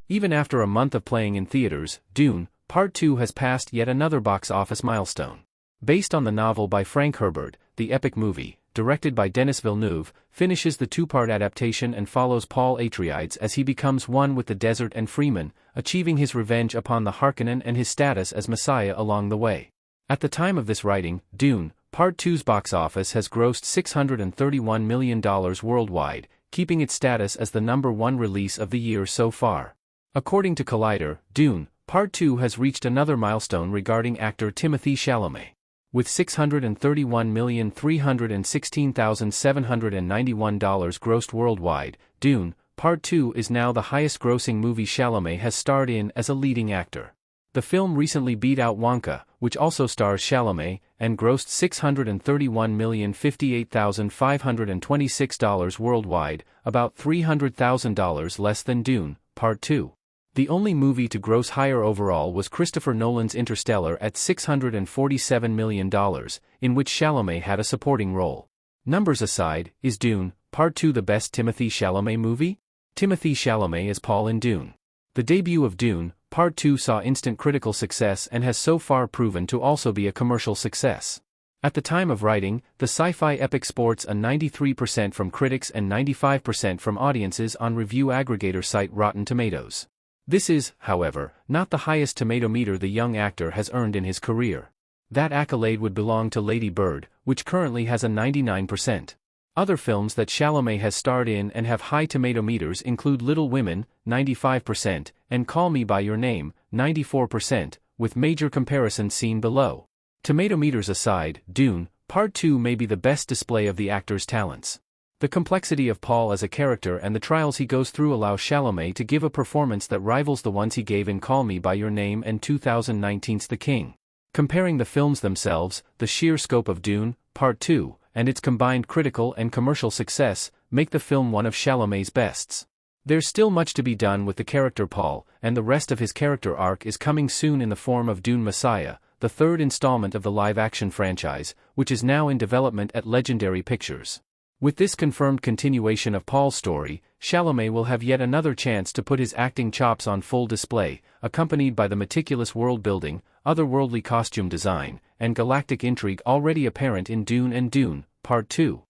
Even after a month of playing in theaters, Dune, Part 2 has passed yet another box office milestone. Based on the novel by Frank Herbert, the epic movie, directed by Denis Villeneuve, finishes the two-part adaptation and follows Paul Atreides as he becomes one with the desert and Freeman, achieving his revenge upon the Harkonnen and his status as Messiah along the way. At the time of this writing, Dune, Part 2's box office has grossed $631 million worldwide, keeping its status as the #1 release of the year so far. According to Collider, Dune, Part 2 has reached another milestone regarding actor Timothée Chalamet. With $631,316,791 grossed worldwide, Dune, Part 2 is now the highest-grossing movie Chalamet has starred in as a leading actor. The film recently beat out Wonka, which also stars Chalamet, and grossed $631,058,526 worldwide, about $300,000 less than Dune, Part 2. The only movie to gross higher overall was Christopher Nolan's Interstellar at $647 million, in which Chalamet had a supporting role. Numbers aside, is Dune, Part 2 the best Timothée Chalamet movie? Timothée Chalamet as Paul in Dune. The debut of Dune, Part 2 saw instant critical success and has so far proven to also be a commercial success. At the time of writing, the sci-fi epic sports a 93% from critics and 95% from audiences on review aggregator site Rotten Tomatoes. This is, however, not the highest tomato meter the young actor has earned in his career. That accolade would belong to Lady Bird, which currently has a 99%. Other films that Chalamet has starred in and have high tomato meters include Little Women, 95%, and Call Me By Your Name, 94%, with major comparisons seen below. Tomato meters aside, Dune, Part 2 may be the best display of the actor's talents. The complexity of Paul as a character and the trials he goes through allow Chalamet to give a performance that rivals the ones he gave in Call Me By Your Name and 2019's The King. Comparing the films themselves, the sheer scope of Dune, Part 2, and its combined critical and commercial success, make the film one of Chalamet's bests. There's still much to be done with the character Paul, and the rest of his character arc is coming soon in the form of Dune Messiah, the third installment of the live-action franchise, which is now in development at Legendary Pictures. With this confirmed continuation of Paul's story, Chalamet will have yet another chance to put his acting chops on full display, accompanied by the meticulous world-building, otherworldly costume design, and galactic intrigue already apparent in Dune and Dune, Part 2.